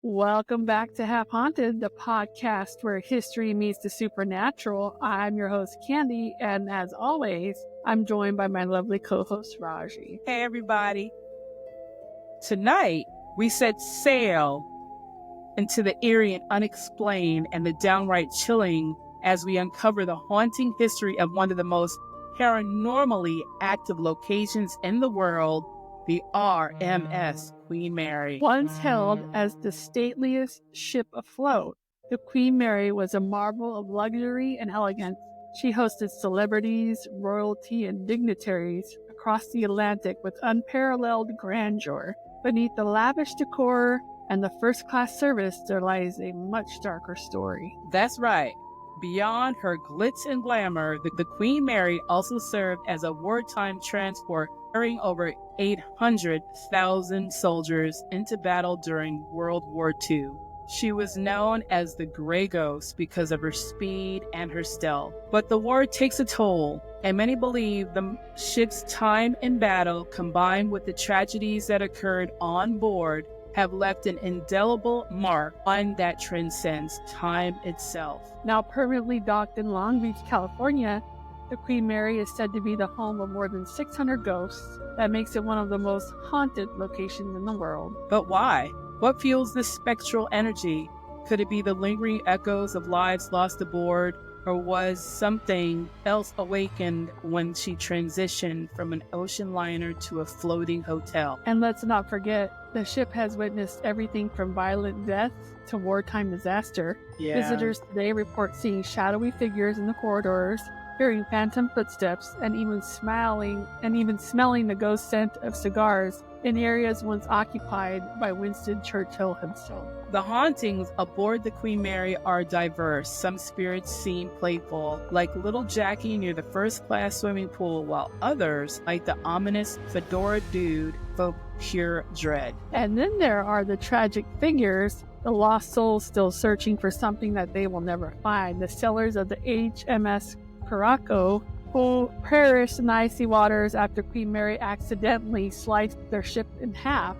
Welcome back to Half Haunted, the podcast where history meets the supernatural. I'm your host, Candi, and as always, I'm joined by my lovely co-host, Raji. Hey, everybody. Tonight, we set sail into the eerie and unexplained and the downright chilling as we uncover the haunting history of one of the most paranormally active locations in the world, the RMS Queen Mary. Once hailed as the stateliest ship afloat, the Queen Mary was a marvel of luxury and elegance. She hosted celebrities, royalty, and dignitaries across the Atlantic with unparalleled grandeur. Beneath the lavish decor and the first-class service, there lies a much darker story. That's right. Beyond her glitz and glamour, the Queen Mary also served as a wartime transport, carrying over 800,000 soldiers into battle during World War II. She was known as the Grey Ghost because of her speed and her stealth. But the war takes a toll, and many believe the ship's time in battle, combined with the tragedies that occurred on board, have left an indelible mark on that transcends time itself. Now permanently docked in Long Beach, California, the Queen Mary is said to be the home of more than 600 ghosts. That makes it one of the most haunted locations in the world. But why? What fuels this spectral energy? Could it be the lingering echoes of lives lost aboard, or was something else awakened when she transitioned from an ocean liner to a floating hotel? And let's not forget, the ship has witnessed everything from violent death to wartime disaster. Visitors today report seeing shadowy figures in the corridors, hearing phantom footsteps, and even smelling the ghost scent of cigars in areas once occupied by Winston Churchill himself. The hauntings aboard the Queen Mary are diverse. Some spirits seem playful, like little Jackie near the first-class swimming pool, while others, like the ominous Fedora Dude, evoke pure dread. And then there are the tragic figures, the lost souls still searching for something that they will never find, the sailors of the HMS Caraco, who perished in the icy waters after Queen Mary accidentally sliced their ship in half.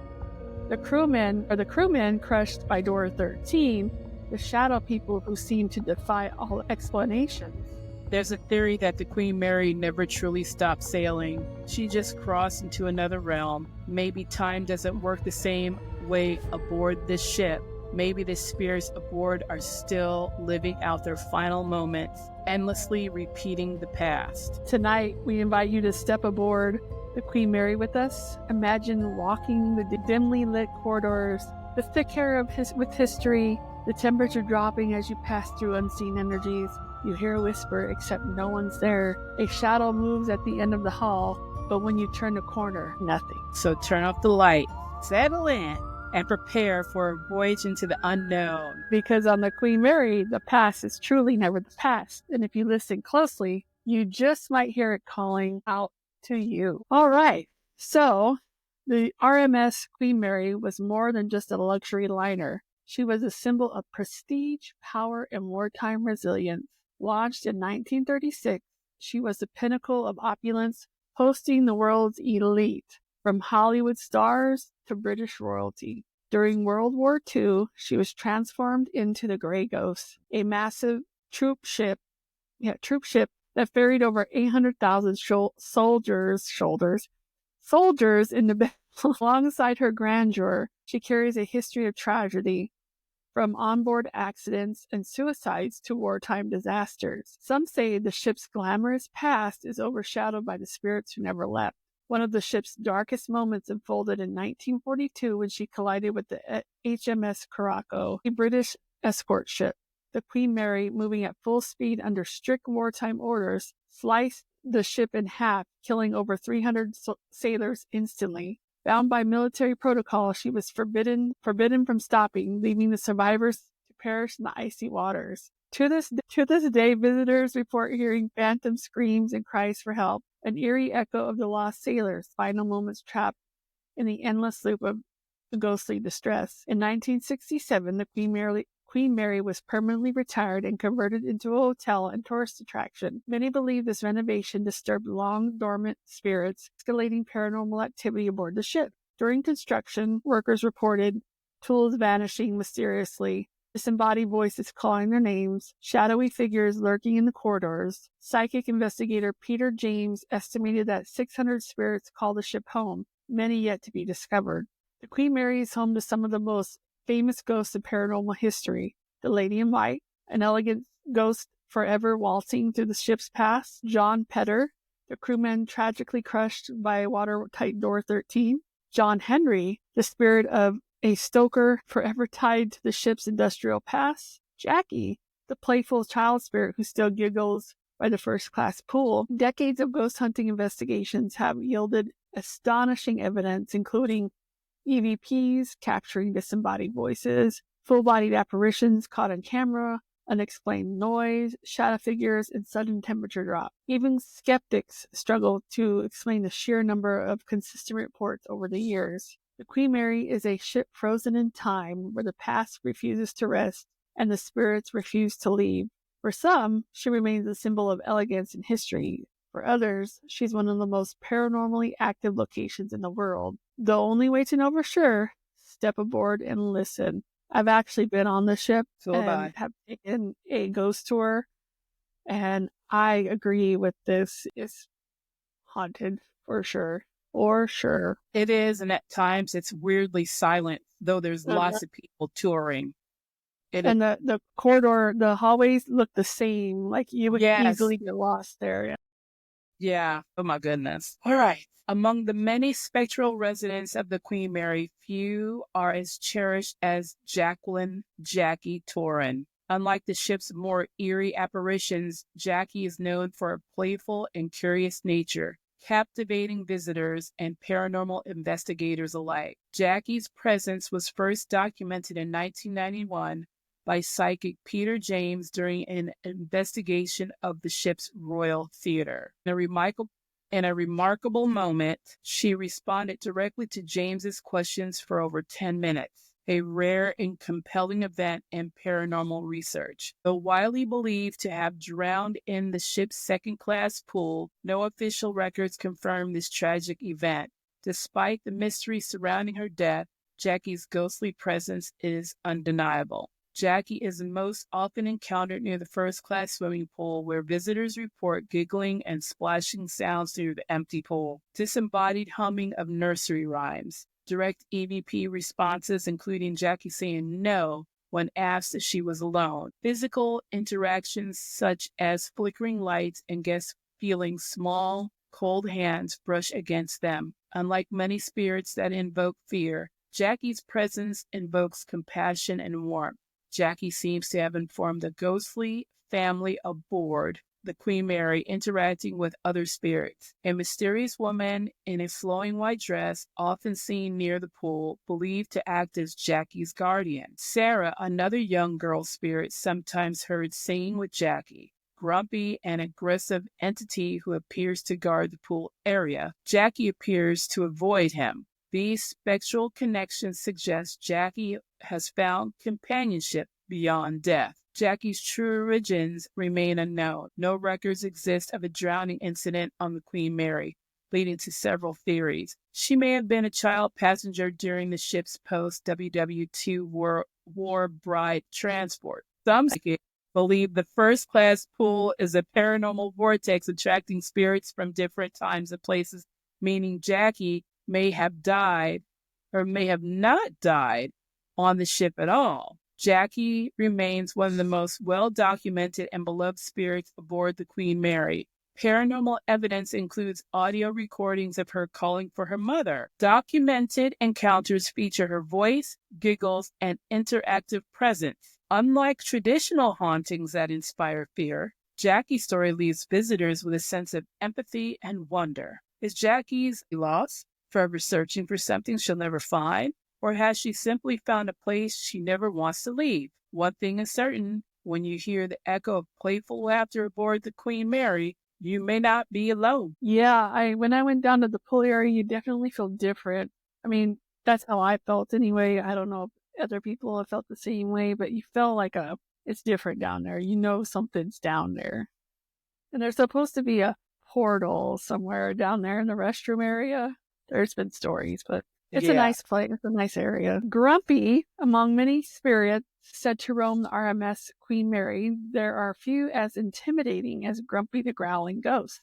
The crewmen crushed by door 13, the shadow people who seem to defy all explanations. There's a theory that the Queen Mary never truly stopped sailing. She just crossed into another realm. Maybe time doesn't work the same way aboard this ship. Maybe the spirits aboard are still living out their final moments, endlessly repeating the past. Tonight, we invite you to step aboard the Queen Mary with us. Imagine walking the dimly lit corridors, the thick air with history, the temperature dropping as you pass through unseen energies. You hear a whisper, except no one's there. A shadow moves at the end of the hall, but when you turn the corner, nothing. So turn off the light, settle in, and prepare for a voyage into the unknown. Because on the Queen Mary, the past is truly never the past. And if you listen closely, you just might hear it calling out to you. All right. So the RMS Queen Mary was more than just a luxury liner. She was a symbol of prestige, power, and wartime resilience. Launched in 1936, she was the pinnacle of opulence, hosting the world's elite, from Hollywood stars to British royalty. During World War II, she was transformed into the Grey Ghost, a massive troop ship that ferried over 800,000 soldiers in the battle. Alongside her grandeur, she carries a history of tragedy, from onboard accidents and suicides to wartime disasters. Some say the ship's glamorous past is overshadowed by the spirits who never left. One of the ship's darkest moments unfolded in 1942 when she collided with the HMS Caraco, a British escort ship. The Queen Mary, moving at full speed under strict wartime orders, sliced the ship in half, killing over 300 sailors instantly. Bound by military protocol, she was forbidden from stopping, leaving the survivors to perish in the icy waters. To this day, visitors report hearing phantom screams and cries for help, an eerie echo of the lost sailors' final moments trapped in the endless loop of ghostly distress. In 1967, the Queen Mary was permanently retired and converted into a hotel and tourist attraction. Many believe this renovation disturbed long-dormant spirits, escalating paranormal activity aboard the ship. During construction, workers reported tools vanishing mysteriously, disembodied voices calling their names, shadowy figures lurking in the corridors. Psychic investigator Peter James estimated that 600 spirits call the ship home, many yet to be discovered. The Queen Mary is home to some of the most famous ghosts in paranormal history. The Lady in White, an elegant ghost forever waltzing through the ship's past. John Pedder, the crewman tragically crushed by watertight door 13. John Henry, the spirit of a stoker forever tied to the ship's industrial past. Jackie, the playful child spirit who still giggles by the first-class pool. Decades of ghost hunting investigations have yielded astonishing evidence, including EVPs capturing disembodied voices, full-bodied apparitions caught on camera, unexplained noise, shadow figures, and sudden temperature drop. Even skeptics struggle to explain the sheer number of consistent reports over the years. The Queen Mary is a ship frozen in time where the past refuses to rest and the spirits refuse to leave. For some, she remains a symbol of elegance and history. For others, she's one of the most paranormally active locations in the world. The only way to know for sure, step aboard and listen. I've actually been on the ship and have taken a ghost tour, and I agree with this. It's haunted for sure. For sure. It is, and at times it's weirdly silent, though there's lots of people touring. And the corridor, the hallways look the same. Like you would easily get lost there. Yeah. Oh my goodness. All right. Among the many spectral residents of the Queen Mary, few are as cherished as Jackie Torrin. Unlike the ship's more eerie apparitions, Jackie is known for a playful and curious nature, captivating visitors and paranormal investigators alike. Jackie's presence was first documented in 1991 by psychic Peter James during an investigation of the ship's Royal Theater. In a remarkable moment, she responded directly to James's questions for over 10 minutes, a rare and compelling event in paranormal research. Though widely believed to have drowned in the ship's second-class pool, no official records confirm this tragic event. Despite the mystery surrounding her death, Jackie's ghostly presence is undeniable. Jackie is most often encountered near the first-class swimming pool, where visitors report giggling and splashing sounds through the empty pool, disembodied humming of nursery rhymes, direct EVP responses, including Jackie saying no when asked if she was alone, physical interactions such as flickering lights and guests feeling small, cold hands brush against them. Unlike many spirits that invoke fear, Jackie's presence invokes compassion and warmth. Jackie seems to have informed the ghostly family aboard the Queen Mary, interacting with other spirits. A mysterious woman in a flowing white dress, often seen near the pool, believed to act as Jackie's guardian. Sarah, another young girl spirit, sometimes heard singing with Jackie. Grumpy and aggressive entity who appears to guard the pool area, Jackie appears to avoid him. These spectral connections suggest Jackie has found companionship beyond death. Jackie's true origins remain unknown. No records exist of a drowning incident on the Queen Mary, leading to several theories. She may have been a child passenger during the ship's post-WW2 war bride transport. Some believe the first-class pool is a paranormal vortex attracting spirits from different times and places, meaning Jackie may have died or may have not died on the ship at all. Jackie remains one of the most well-documented and beloved spirits aboard the Queen Mary. Paranormal evidence includes audio recordings of her calling for her mother. Documented encounters feature her voice, giggles, and interactive presence. Unlike traditional hauntings that inspire fear, Jackie's story leaves visitors with a sense of empathy and wonder. Is Jackie's lost, forever searching for something she'll never find? Or has she simply found a place she never wants to leave? One thing is certain, when you hear the echo of playful laughter aboard the Queen Mary, you may not be alone. Yeah, when I went down to the pool area, you definitely feel different. I mean, that's how I felt anyway. I don't know if other people have felt the same way, but you feel like it's different down there. You know something's down there. And there's supposed to be a portal somewhere down there in the restroom area. There's been stories, but It's a nice place. It's a nice area. Grumpy, among many spirits said to roam the RMS Queen Mary, there are few as intimidating as Grumpy the Growling Ghost.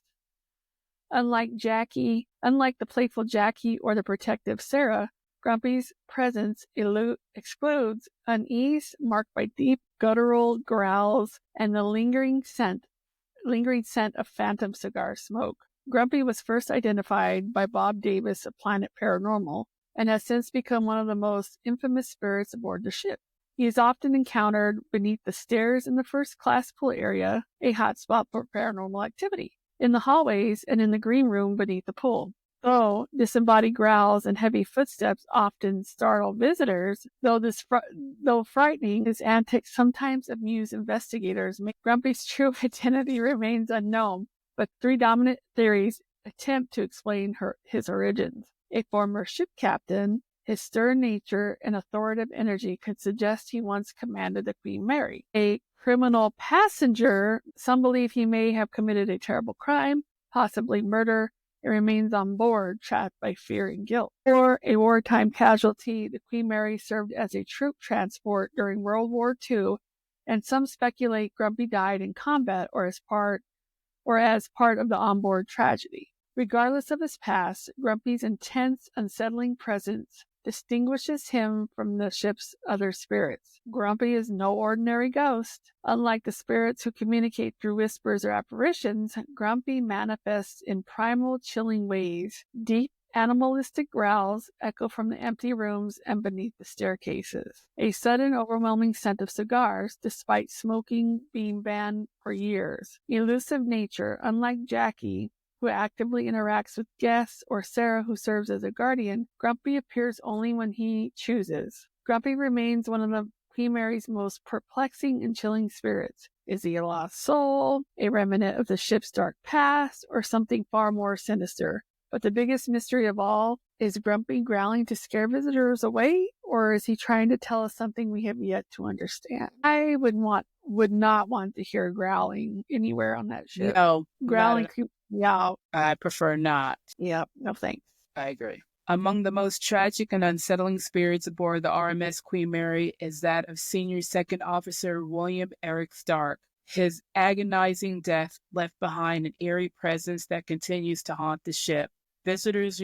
Unlike the playful Jackie or the protective Sarah, Grumpy's presence excludes unease marked by deep guttural growls and the lingering scent of phantom cigar smoke. Grumpy was first identified by Bob Davis of Planet Paranormal and has since become one of the most infamous spirits aboard the ship. He is often encountered beneath the stairs in the first-class pool area, a hotspot for paranormal activity, in the hallways, and in the green room beneath the pool. Though disembodied growls and heavy footsteps often startle visitors, though frightening, his antics sometimes amuse investigators. Grumpy's true identity remains unknown, but three dominant theories attempt to explain his origins. A former ship captain, his stern nature and authoritative energy could suggest he once commanded the Queen Mary. A criminal passenger, some believe he may have committed a terrible crime, possibly murder, and remains on board, trapped by fear and guilt. Or a wartime casualty, the Queen Mary served as a troop transport during World War II, and some speculate Grumpy died in combat or as part of the onboard tragedy. Regardless of his past, Grumpy's intense, unsettling presence distinguishes him from the ship's other spirits. Grumpy is no ordinary ghost. Unlike the spirits who communicate through whispers or apparitions, Grumpy manifests in primal, chilling ways. Deep, animalistic growls echo from the empty rooms and beneath the staircases. A sudden, overwhelming scent of cigars, despite smoking being banned for years. Elusive nature, unlike Jackie, who actively interacts with guests, or Sarah, who serves as a guardian, Grumpy appears only when he chooses. Grumpy remains one of the Queen Mary's most perplexing and chilling spirits. Is he a lost soul, a remnant of the ship's dark past, or something far more sinister? But the biggest mystery of all, is Grumpy growling to scare visitors away, or is he trying to tell us something we have yet to understand? I would not want to hear growling anywhere on that ship. No. Growling creeps me out. I prefer not. Yep, no thanks. I agree. Among the most tragic and unsettling spirits aboard the RMS Queen Mary is that of Senior Second Officer William Eric Stark. His agonizing death left behind an eerie presence that continues to haunt the ship. Visitors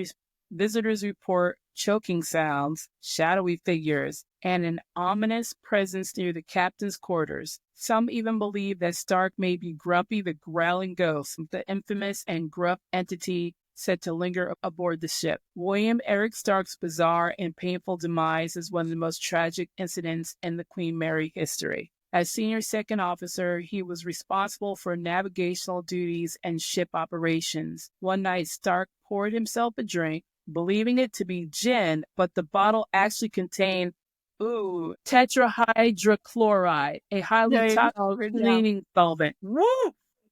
report choking sounds, shadowy figures, and an ominous presence near the captain's quarters. Some even believe that Stark may be Grumpy the Growling Ghost, the infamous and gruff entity said to linger aboard the ship. William Eric Stark's bizarre and painful demise is one of the most tragic incidents in the Queen Mary history. As senior second officer, he was responsible for navigational duties and ship operations. One night, Stark poured himself a drink, believing it to be gin, but the bottle actually contained tetrahydrochloride, a highly toxic cleaning solvent. Woo!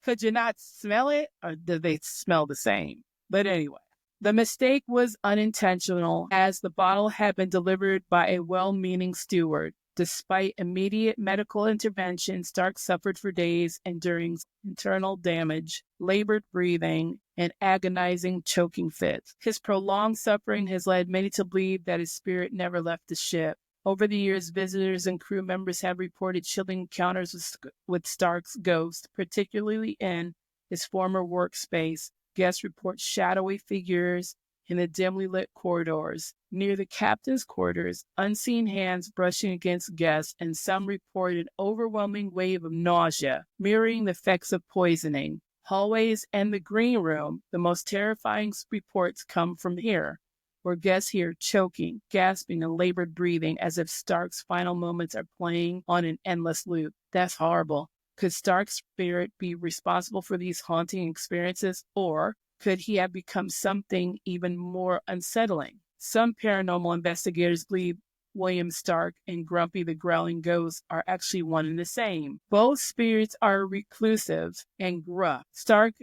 Could you not smell it, or did they smell the same? But anyway, the mistake was unintentional, as the bottle had been delivered by a well-meaning steward. Despite immediate medical intervention, Stark suffered for days, enduring internal damage, labored breathing, and agonizing choking fits. His prolonged suffering has led many to believe that his spirit never left the ship. Over the years, visitors and crew members have reported chilling encounters with Stark's ghost, particularly in his former workspace. Guests report shadowy figures in the dimly lit corridors. Near the captain's quarters, unseen hands brushing against guests, and some report an overwhelming wave of nausea, mirroring the effects of poisoning. Hallways and the green room, the most terrifying reports come from here, where guests hear choking, gasping, and labored breathing as if Stark's final moments are playing on an endless loop. That's horrible. Could Stark's spirit be responsible for these haunting experiences, or could he have become something even more unsettling? Some paranormal investigators believe William Stark and Grumpy the Growling Ghost are actually one and the same. Both spirits are reclusive and gruff. Stark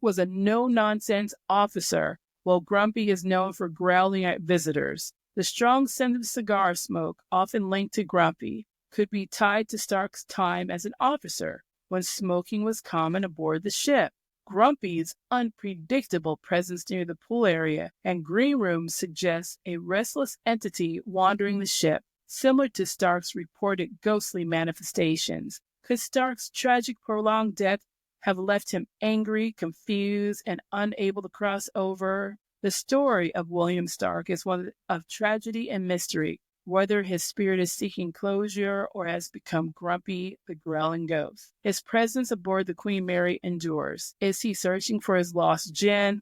was a no-nonsense officer, while Grumpy is known for growling at visitors. The strong scent of cigar smoke, often linked to Grumpy, could be tied to Stark's time as an officer, when smoking was common aboard the ship. Grumpy's unpredictable presence near the pool area and green room suggests a restless entity wandering the ship, similar to Stark's reported ghostly manifestations. Could Stark's tragic prolonged death have left him angry, confused, and unable to cross over? The story of William Stark is one of tragedy and mystery, whether his spirit is seeking closure or has become Grumpy, the growling ghost. His presence aboard the Queen Mary endures. Is he searching for his lost Jen?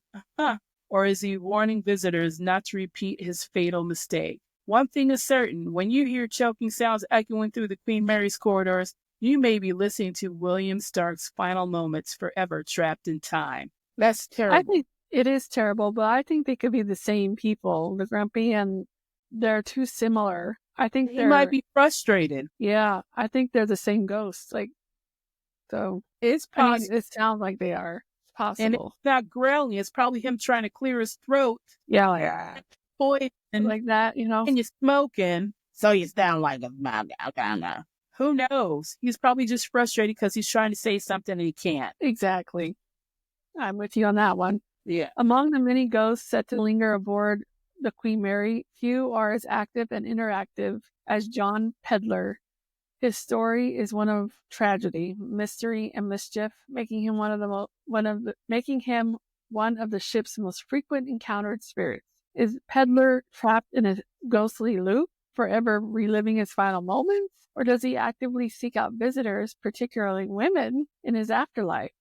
Or is he warning visitors not to repeat his fatal mistake? One thing is certain, when you hear choking sounds echoing through the Queen Mary's corridors, you may be listening to William Stark's final moments, forever trapped in time. That's terrible. I think it is terrible, but I think they could be the same people, the Grumpy, and they're too similar. I think he might be frustrated. Yeah, I think they're the same ghosts. So it's possible. I mean, it sounds like they are. It's possible. And it's not growling. It's probably him trying to clear his throat. Yeah, poison like that, And you're smoking, so you sound like a mom. Who knows? He's probably just frustrated because he's trying to say something and he can't. Exactly. I'm with you on that one. Yeah. Among the many ghosts set to linger aboard the Queen Mary, few are as active and interactive as John Pedder. His story is one of tragedy, mystery, and mischief, making him one of the ship's most frequent encountered spirits. Is Pedder trapped in a ghostly loop, forever reliving his final moments, or does he actively seek out visitors, particularly women, in his afterlife?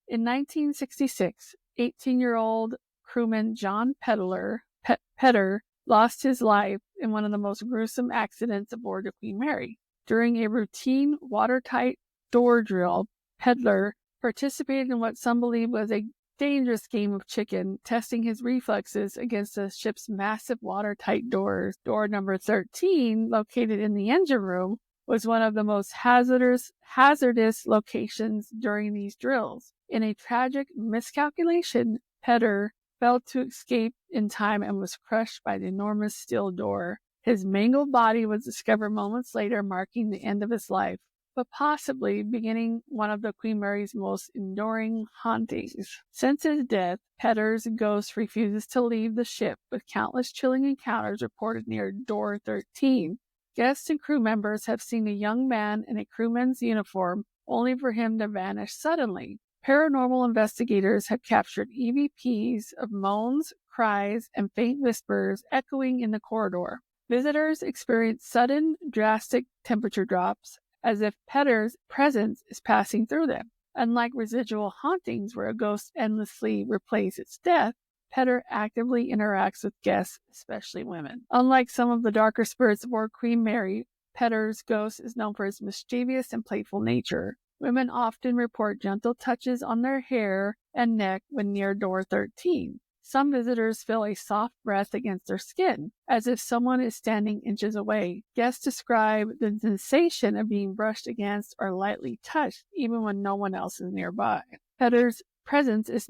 In 1966, 18-year-old crewman John Pedder lost his life in one of the most gruesome accidents aboard the Queen Mary. During a routine watertight door drill, Pedder participated in what some believe was a dangerous game of chicken, testing his reflexes against the ship's massive watertight doors. Door number 13, located in the engine room, was one of the most hazardous locations during these drills. In a tragic miscalculation, Pedder failed to escape in time and was crushed by the enormous steel door. His mangled body was discovered moments later, marking the end of his life, but possibly beginning one of the Queen Mary's most enduring hauntings. Since his death, Pedder's ghost refuses to leave the ship, with countless chilling encounters reported near door 13. Guests and crew members have seen a young man in a crewman's uniform, only for him to vanish suddenly. Paranormal investigators have captured EVPs of moans, cries, and faint whispers echoing in the corridor. Visitors experience sudden, drastic temperature drops, as if Pedder's presence is passing through them. Unlike residual hauntings where a ghost endlessly replays its death, Pedder actively interacts with guests, especially women. Unlike some of the darker spirits aboard Queen Mary, Pedder's ghost is known for his mischievous and playful nature. Women often report gentle touches on their hair and neck when near door 13. Some visitors feel a soft breath against their skin, as if someone is standing inches away. Guests describe the sensation of being brushed against or lightly touched, even when no one else is nearby. Pedder's presence is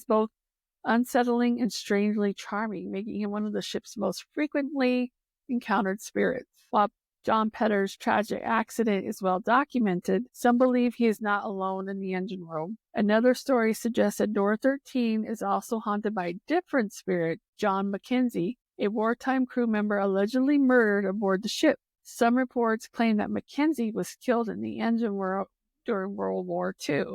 both unsettling and strangely charming, making him one of the ship's most frequently encountered spirits. While John Pedder's tragic accident is well documented, some believe he is not alone in the engine room. Another story suggests that door 13 is also haunted by a different spirit, John Mackenzie, a wartime crew member allegedly murdered aboard the ship. Some reports claim that Mackenzie was killed in the engine room during World War II,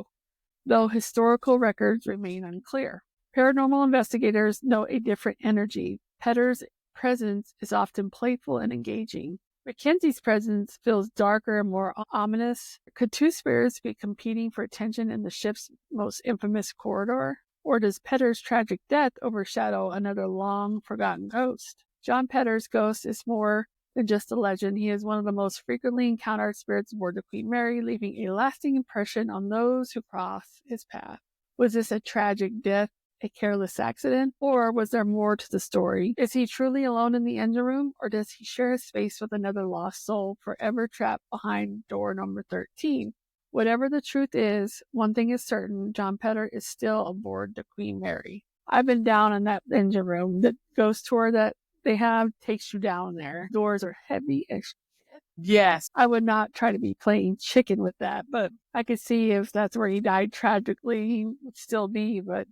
though historical records remain unclear. Paranormal investigators note a different energy. Pedder's presence is often playful and engaging. Mackenzie's presence feels darker and more ominous. Could two spirits be competing for attention in the ship's most infamous corridor? Or does Pedder's tragic death overshadow another long-forgotten ghost? John Pedder's ghost is more than just a legend. He is one of the most frequently encountered spirits aboard the Queen Mary, leaving a lasting impression on those who cross his path. Was this a tragic death, a careless accident, or was there more to the story? Is he truly alone in the engine room, or does he share his space with another lost soul forever trapped behind door number 13? Whatever the truth is, one thing is certain, John Pedder is still aboard the Queen Mary. I've been down in that engine room. The ghost tour that they have takes you down there. Doors are heavy as shit. Yes. I would not try to be playing chicken with that, but I could see if that's where he died tragically, he would still be, but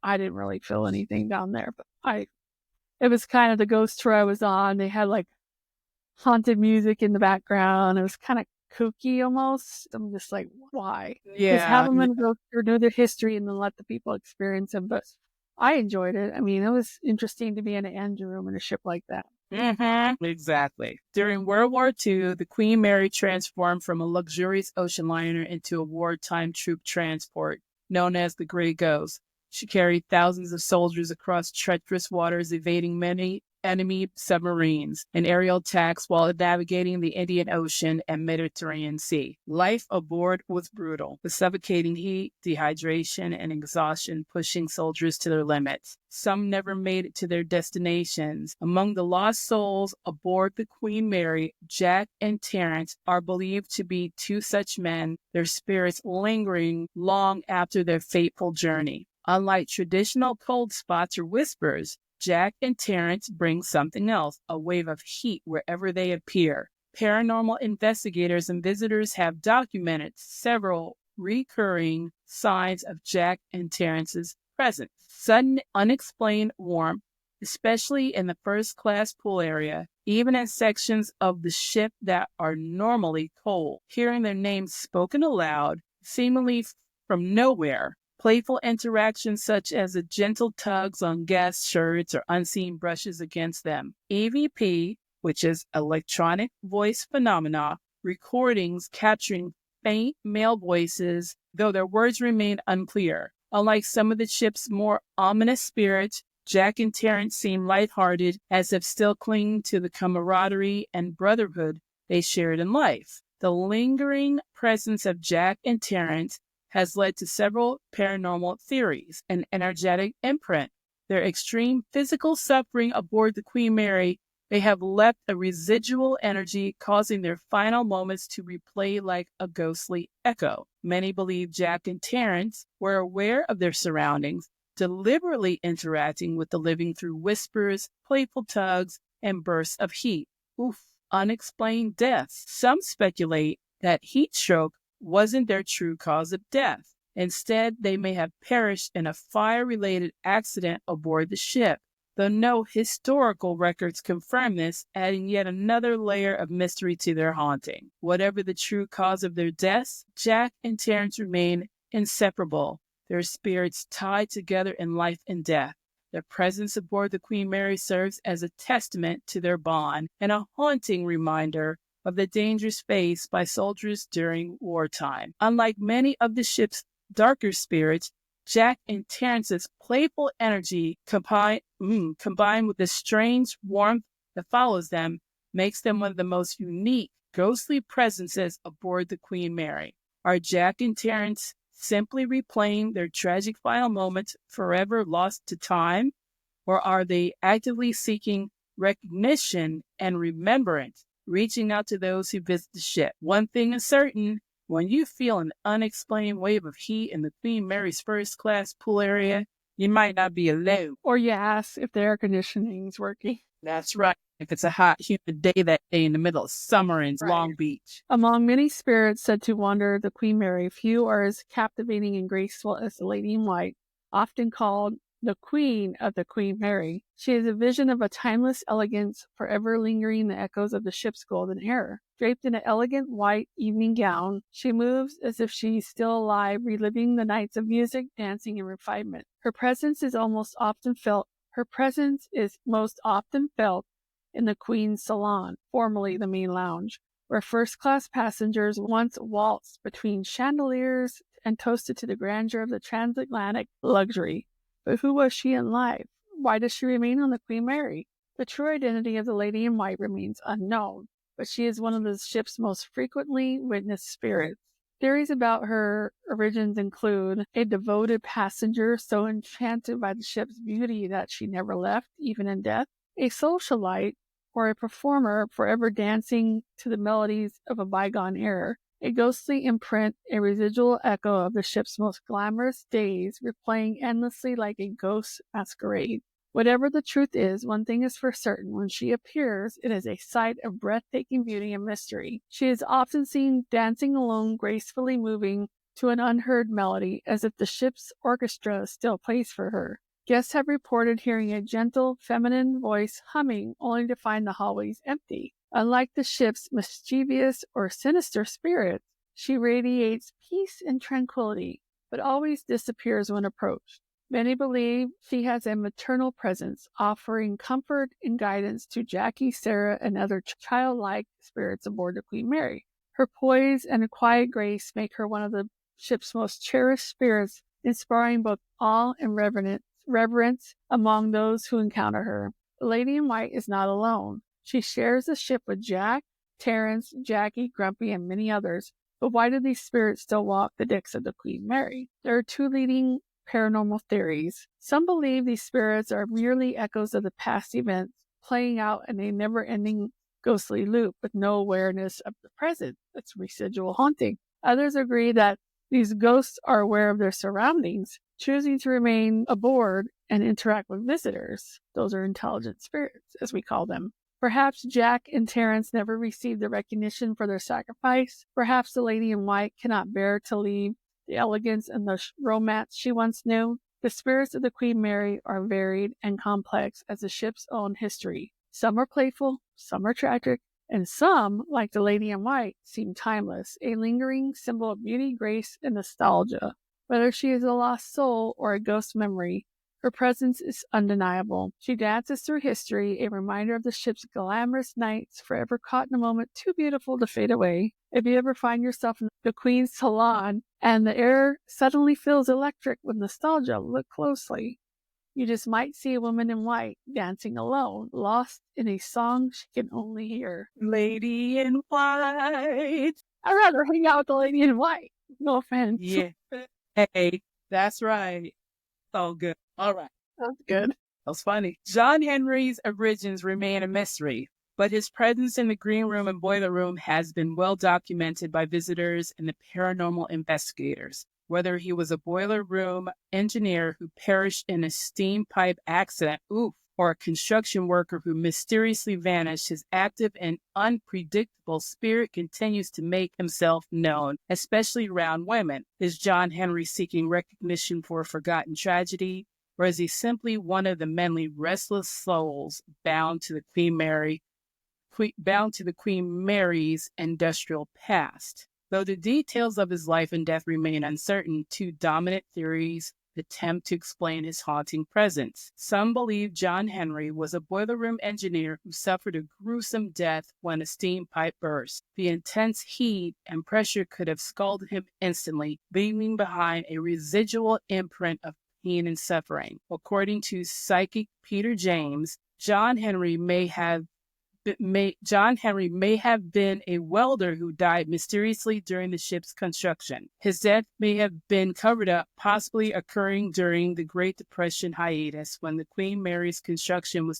I didn't really feel anything down there. But it was kind of the ghost tour I was on. They had like haunted music in the background. It was kind of kooky almost. I'm just like, why? Just have Yeah. them in a ghost tour, know their history, and then let the people experience them. But I enjoyed it. I mean, it was interesting to be in an engine room in a ship like that. Exactly. During World War II, the Queen Mary transformed from a luxurious ocean liner into a wartime troop transport known as the Grey Ghost. She carried thousands of soldiers across treacherous waters, evading many enemy submarines and aerial attacks while navigating the Indian Ocean and Mediterranean Sea. Life aboard was brutal, with suffocating heat, dehydration, and exhaustion pushing soldiers to their limits. Some never made it to their destinations. Among the lost souls aboard the Queen Mary, Jack and Terence are believed to be two such men, their spirits lingering long after their fateful journey. Unlike traditional cold spots or whispers, Jack and Terence bring something else, a wave of heat wherever they appear. Paranormal investigators and visitors have documented several recurring signs of Jack and Terence's presence. Sudden, unexplained warmth, especially in the first-class pool area, even in sections of the ship that are normally cold. Hearing their names spoken aloud, seemingly from nowhere. Playful interactions such as the gentle tugs on guest shirts or unseen brushes against them. EVP, which is electronic voice phenomena, recordings capturing faint male voices, though their words remain unclear. Unlike some of the ship's more ominous spirits, Jack and Terence seem lighthearted, as if still clinging to the camaraderie and brotherhood they shared in life. The lingering presence of Jack and Terence has led to several paranormal theories. An energetic imprint. Their extreme physical suffering aboard the Queen Mary may have left a residual energy, causing their final moments to replay like a ghostly echo. Many believe Jack and Terence were aware of their surroundings, deliberately interacting with the living through whispers, playful tugs, and bursts of heat. Unexplained deaths. Some speculate that heat stroke wasn't their true cause of death. Instead, they may have perished in a fire-related accident aboard the ship, though no historical records confirm this, adding yet another layer of mystery to their haunting. Whatever the true cause of their deaths, Jack and Terence remain inseparable, their spirits tied together in life and death. Their presence aboard the Queen Mary serves as a testament to their bond and a haunting reminder of the dangers faced by soldiers during wartime. Unlike many of the ship's darker spirits, Jack and Terence's playful energy combined with the strange warmth that follows them makes them one of the most unique ghostly presences aboard the Queen Mary. Are Jack and Terence simply replaying their tragic final moments forever lost to time, or are they actively seeking recognition and remembrance, reaching out to those who visit the ship? One thing is certain, when you feel an unexplained wave of heat in the Queen Mary's first-class pool area, you might not be alone. Or you ask if the air conditioning's working. That's right. If it's a hot, humid day that day in the middle of summer in Long Beach. Among many spirits said to wander the Queen Mary, few are as captivating and graceful as the Lady in White, often called the Queen of the Queen Mary. She is a vision of a timeless elegance, forever lingering the echoes of the ship's golden era. Draped in an elegant white evening gown, she moves as if she's still alive, reliving the nights of music, dancing, and refinement. Her presence is most often felt in the Queen's Salon, formerly the main lounge, where first-class passengers once waltzed between chandeliers and toasted to the grandeur of the transatlantic luxury. But who was she in life? Why does she remain on the Queen Mary? The true identity of the Lady in White remains unknown, but she is one of the ship's most frequently witnessed spirits. Theories about her origins include a devoted passenger so enchanted by the ship's beauty that she never left, even in death, a socialite, or a performer forever dancing to the melodies of a bygone era, a ghostly imprint, a residual echo of the ship's most glamorous days, replaying endlessly like a ghost masquerade. Whatever the truth is, one thing is for certain. When she appears, it is a sight of breathtaking beauty and mystery. She is often seen dancing alone, gracefully moving to an unheard melody, as if the ship's orchestra still plays for her. Guests have reported hearing a gentle, feminine voice humming, only to find the hallways empty. Unlike the ship's mischievous or sinister spirits, she radiates peace and tranquility, but always disappears when approached. Many believe she has a maternal presence, offering comfort and guidance to Jackie, Sarah, and other childlike spirits aboard the Queen Mary. Her poise and quiet grace make her one of the ship's most cherished spirits, inspiring both awe and reverence among those who encounter her. The Lady in White is not alone. She shares the ship with Jack, Terrence, Jackie, Grumpy, and many others. But why do these spirits still walk the decks of the Queen Mary? There are two leading paranormal theories. Some believe these spirits are merely echoes of the past events, playing out in a never-ending ghostly loop with no awareness of the present. That's residual haunting. Others agree that these ghosts are aware of their surroundings, choosing to remain aboard and interact with visitors. Those are intelligent spirits, as we call them. Perhaps Jack and Terrence never received the recognition for their sacrifice. Perhaps the Lady in White cannot bear to leave the elegance and the romance she once knew. The spirits of the Queen Mary are varied and complex as the ship's own history. Some are playful, some are tragic, and some, like the Lady in White, seem timeless, a lingering symbol of beauty, grace, and nostalgia. Whether she is a lost soul or a ghost memory, her presence is undeniable. She dances through history, a reminder of the ship's glamorous nights, forever caught in a moment too beautiful to fade away. If you ever find yourself in the Queen's salon and the air suddenly feels electric with nostalgia, look closely. You just might see a woman in white dancing alone, lost in a song she can only hear. Lady in White. I'd rather hang out with the Lady in White. No offense. Yeah. Hey, that's right. So good. All right. That's good. That's funny. John Henry's origins remain a mystery, but his presence in the green room and boiler room has been well documented by visitors and the paranormal investigators. Whether he was a boiler room engineer who perished in a steam pipe accident, or a construction worker who mysteriously vanished, his active and unpredictable spirit continues to make himself known, especially around women. Is John Henry seeking recognition for a forgotten tragedy, or is he simply one of the many restless souls bound to the Queen Mary's industrial past? Though the details of his life and death remain uncertain, two dominant theories attempt to explain his haunting presence. Some believe John Henry was a boiler room engineer who suffered a gruesome death when a steam pipe burst. The intense heat and pressure could have scalded him instantly, leaving behind a residual imprint of pain and suffering. According to psychic Peter James, John Henry may have been a welder who died mysteriously during the ship's construction. His death may have been covered up, possibly occurring during the Great Depression hiatus when the Queen Mary's construction was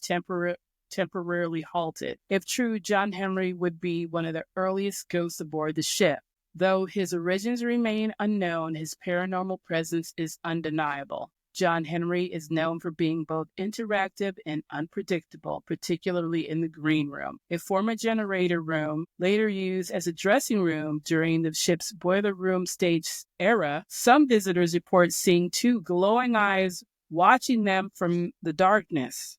temporarily halted. If true, John Henry would be one of the earliest ghosts aboard the ship. Though his origins remain unknown, his paranormal presence is undeniable. John Henry is known for being both interactive and unpredictable, particularly in the green room, a former generator room later used as a dressing room during the ship's boiler room stage era. Some visitors report seeing two glowing eyes watching them from the darkness.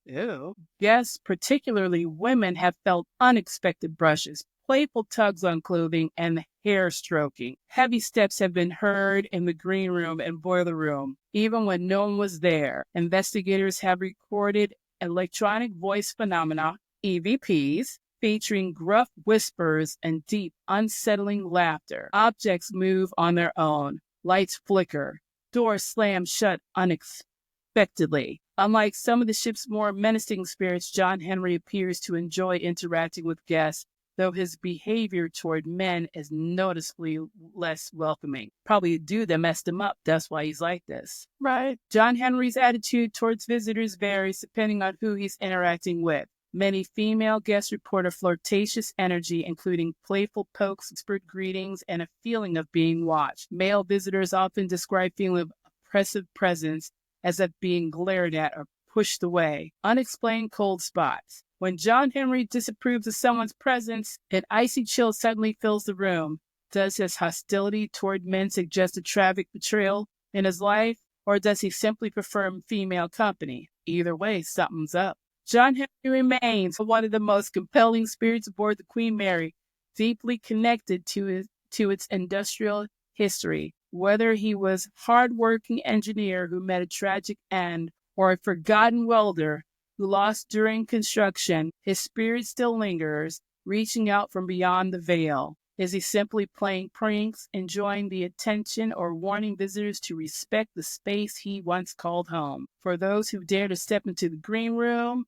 Ew. Guests, particularly women, have felt unexpected brushes, playful tugs on clothing, and hair stroking. Heavy steps have been heard in the green room and boiler room, even when no one was there. Investigators have recorded electronic voice phenomena, EVPs, featuring gruff whispers and deep, unsettling laughter. Objects move on their own. Lights flicker. Doors slam shut unexpectedly. Unlike some of the ship's more menacing spirits, John Henry appears to enjoy interacting with guests, though his behavior toward men is noticeably less welcoming. Probably a dude that messed him up. That's why he's like this. Right. John Henry's attitude towards visitors varies depending on who he's interacting with. Many female guests report a flirtatious energy, including playful pokes, whispered greetings, and a feeling of being watched. Male visitors often describe feeling of oppressive presence as if being glared at or pushed away, unexplained cold spots. When John Henry disapproves of someone's presence, an icy chill suddenly fills the room. Does his hostility toward men suggest a tragic betrayal in his life, or does he simply prefer female company? Either way, something's up. John Henry remains one of the most compelling spirits aboard the Queen Mary, deeply connected to its industrial history. Whether he was a hard-working engineer who met a tragic end, or a forgotten welder who lost during construction, his spirit still lingers, reaching out from beyond the veil. Is he simply playing pranks, enjoying the attention, or warning visitors to respect the space he once called home? For those who dare to step into the green room,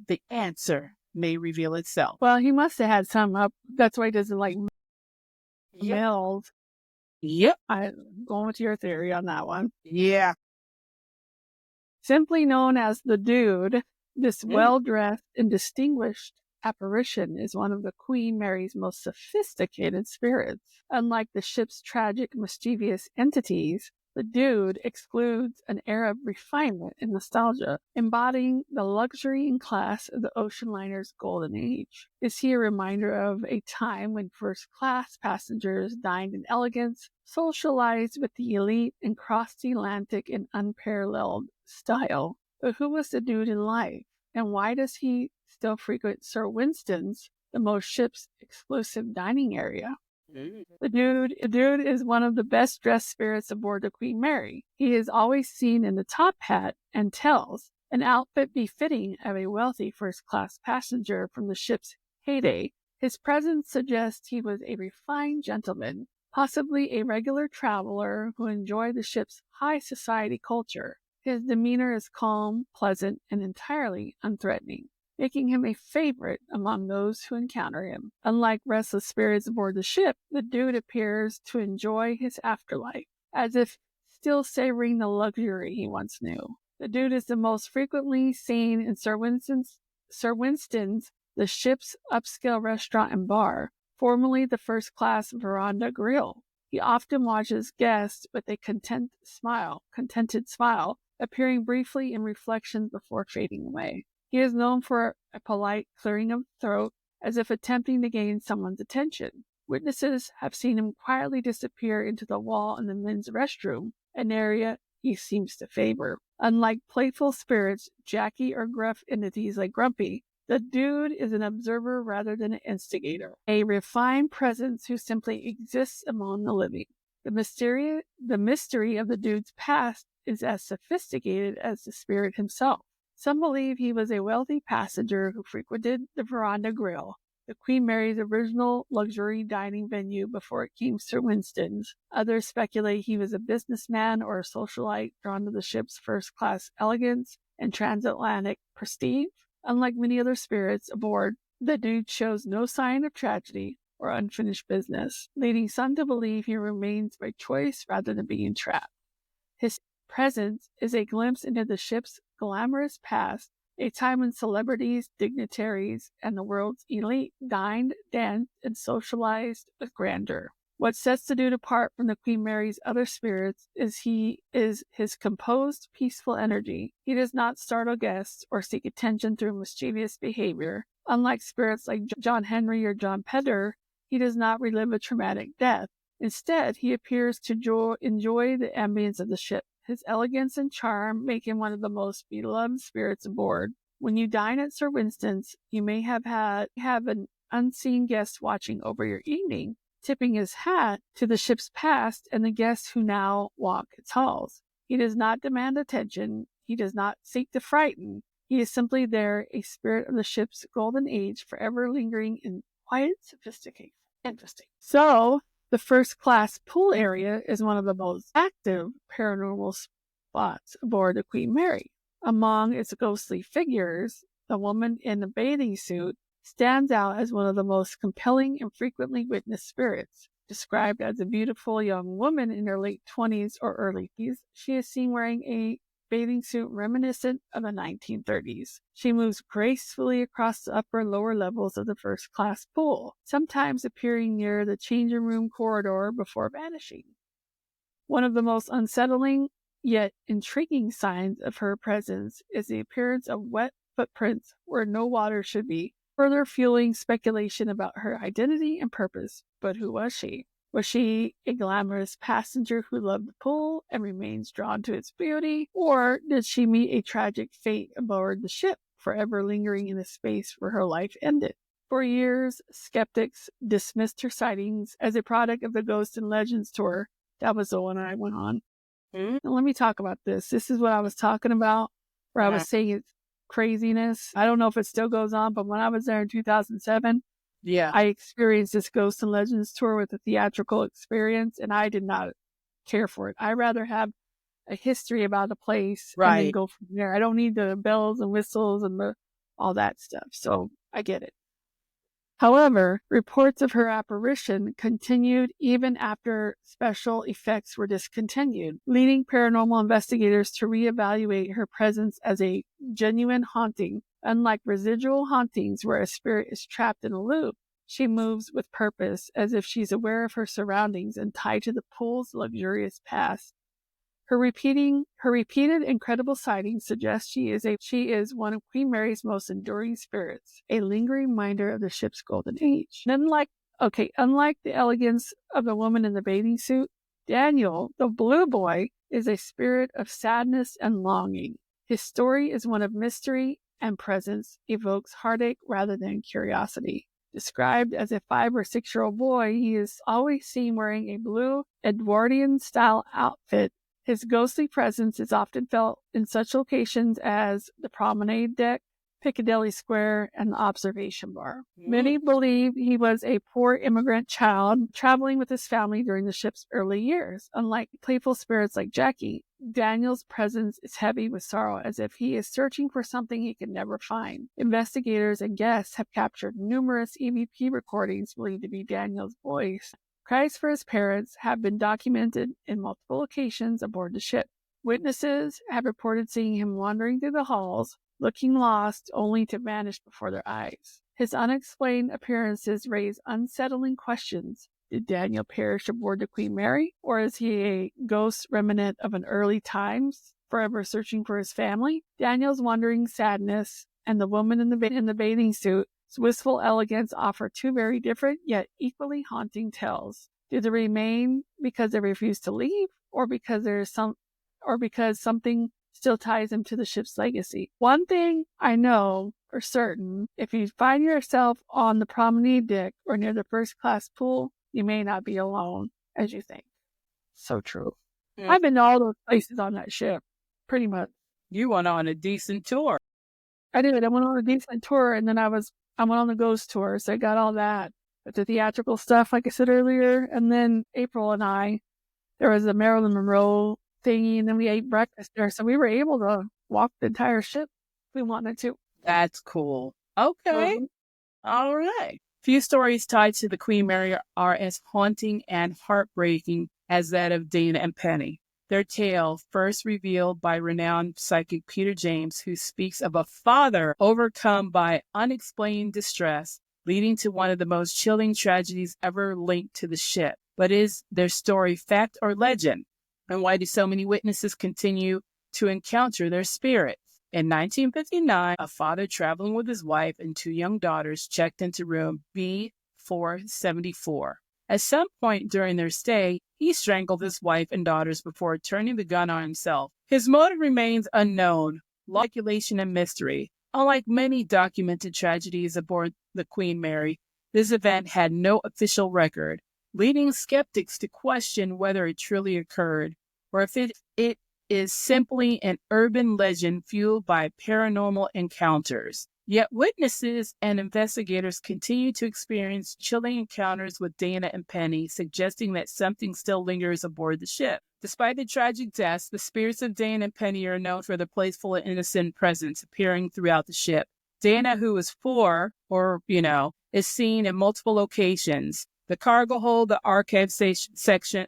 the answer may reveal itself. Well, he must have had some up. That's why he doesn't like males. Yep. I'm going with your theory on that one. Yeah. Simply known as the Dude, this well-dressed and distinguished apparition is one of the Queen Mary's most sophisticated spirits. Unlike the ship's tragic, mischievous entities, the Dude excludes an air of refinement and nostalgia, embodying the luxury and class of the ocean liner's golden age. Is he a reminder of a time when first-class passengers dined in elegance, socialized with the elite, and crossed the Atlantic in unparalleled style? But who was the Dude in life, and why does he still frequent Sir Winston's, the most ship's exclusive dining area? The dude is one of the best dressed spirits aboard the Queen Mary. He is always seen in the top hat and tails, an outfit befitting of a wealthy first-class passenger from the ship's heyday. His presence suggests he was a refined gentleman, possibly a regular traveler who enjoyed the ship's high society culture. His demeanor is calm, pleasant, and entirely unthreatening, making him a favorite among those who encounter him. Unlike restless spirits aboard the ship, the Dude appears to enjoy his afterlife, as if still savoring the luxury he once knew. The Dude is the most frequently seen in Sir Winston's, the ship's upscale restaurant and bar, formerly the first-class Veranda Grill. He often watches guests with a contented smile, appearing briefly in reflections before fading away. He is known for a polite clearing of the throat, as if attempting to gain someone's attention. Witnesses have seen him quietly disappear into the wall in the men's restroom, an area he seems to favor. Unlike playful spirits, Jackie, or gruff entities like Grumpy, the Dude is an observer rather than an instigator, a refined presence who simply exists among the living. The mystery of the Dude's past is as sophisticated as the spirit himself. Some believe he was a wealthy passenger who frequented the Veranda Grill, the Queen Mary's original luxury dining venue before it became Sir Winston's. Others speculate he was a businessman or a socialite drawn to the ship's first-class elegance and transatlantic prestige. Unlike many other spirits aboard, the Dude shows no sign of tragedy or unfinished business, leading some to believe he remains by choice rather than being trapped. His presence is a glimpse into the ship's glamorous past, a time when celebrities, dignitaries, and the world's elite dined, danced, and socialized with grandeur. What sets the Dude apart from the Queen Mary's other spirits is his composed, peaceful energy. He does not startle guests or seek attention through mischievous behavior. Unlike spirits like John Henry or John Pedder, he does not relive a traumatic death. Instead, he appears to enjoy the ambience of the ship. His elegance and charm make him one of the most beloved spirits aboard. When you dine at Sir Winston's, you may have an unseen guest watching over your evening, tipping his hat to the ship's past and the guests who now walk its halls. He does not demand attention. He does not seek to frighten. He is simply there, a spirit of the ship's golden age, forever lingering in quiet sophistication. Interesting. So, the first-class pool area is one of the most active paranormal spots aboard the Queen Mary. Among its ghostly figures, the woman in the bathing suit stands out as one of the most compelling and frequently witnessed spirits. Described as a beautiful young woman in her late 20s or early 30s, she is seen wearing a bathing suit reminiscent of the 1930s. She moves gracefully across the upper and lower levels of the first-class pool, sometimes appearing near the changing room corridor before vanishing. One of the most unsettling yet intriguing signs of her presence is the appearance of wet footprints where no water should be, further fueling speculation about her identity and purpose. But who was she? Was she a glamorous passenger who loved the pool and remains drawn to its beauty? Or did she meet a tragic fate aboard the ship, forever lingering in the space where her life ended? For years, skeptics dismissed her sightings as a product of the Ghosts and Legends tour. That was the one I went on. Now, let me talk about this. This is what I was talking about, where I was saying it's craziness. I don't know if it still goes on, but when I was there in 2007, I experienced this Ghosts and Legends tour with a theatrical experience, and I did not care for it. I'd rather have a history about a place and then go from there. I don't need the bells and whistles and all that stuff. So I get it. However, reports of her apparition continued even after special effects were discontinued, leading paranormal investigators to reevaluate her presence as a genuine haunting. Unlike residual hauntings where a spirit is trapped in a loop, she moves with purpose, as if she's aware of her surroundings and tied to the pool's luxurious past. Her repeated incredible sightings suggest she is one of Queen Mary's most enduring spirits, a lingering reminder of the ship's golden age. And unlike the elegance of the woman in the bathing suit, Daniel, the blue boy, is a spirit of sadness and longing. His story is one of mystery and presence, evokes heartache rather than curiosity. Described as a 5 or 6-year-old boy, he is always seen wearing a blue Edwardian-style outfit. His ghostly presence is often felt in such locations as the promenade deck, Piccadilly Square, and the observation bar. Many believe he was a poor immigrant child traveling with his family during the ship's early years. Unlike playful spirits like Jackie, Daniel's presence is heavy with sorrow, as if he is searching for something he can never find. Investigators and guests have captured numerous EVP recordings believed to be Daniel's voice. Cries for his parents have been documented in multiple locations aboard the ship. Witnesses have reported seeing him wandering through the halls, looking lost, only to vanish before their eyes. His unexplained appearances raise unsettling questions. Did Daniel perish aboard the Queen Mary, or is he a ghost remnant of an early times, forever searching for his family? Daniel's wandering sadness and the woman in the bathing suit's wistful elegance offer two very different yet equally haunting tales. Do they remain because they refuse to leave, or because something still ties them to the ship's legacy? One thing I know for certain, if you find yourself on the promenade deck or near the first-class pool, you may not be alone as you think. So true. I've been to all those places on that ship, pretty much. You went on a decent tour. I did. I went on a decent tour, and then I went on the ghost tour, so I got all that. But the theatrical stuff, like I said earlier, and then April and there was a Marilyn Monroe thingy, and then we ate breakfast there, so we were able to walk the entire ship if we wanted to. That's cool. Okay. All right. Few stories tied to the Queen Mary are as haunting and heartbreaking as that of Dana and Penny. Their tale, first revealed by renowned psychic Peter James, who speaks of a father overcome by unexplained distress, leading to one of the most chilling tragedies ever linked to the ship. But is their story fact or legend? And why do so many witnesses continue to encounter their spirits? In 1959, a father traveling with his wife and 2 young daughters checked into room B474. At some point during their stay, he strangled his wife and daughters before turning the gun on himself. His motive remains unknown, speculation and mystery. Unlike many documented tragedies aboard the Queen Mary, this event had no official record, leading skeptics to question whether it truly occurred, or if it is simply an urban legend fueled by paranormal encounters. Yet witnesses and investigators continue to experience chilling encounters with Dana and Penny, suggesting that something still lingers aboard the ship. Despite the tragic deaths, the spirits of Dana and Penny are known for their playful and innocent presence appearing throughout the ship. Dana, who is 4, is seen in multiple locations: the cargo hold, the archive section,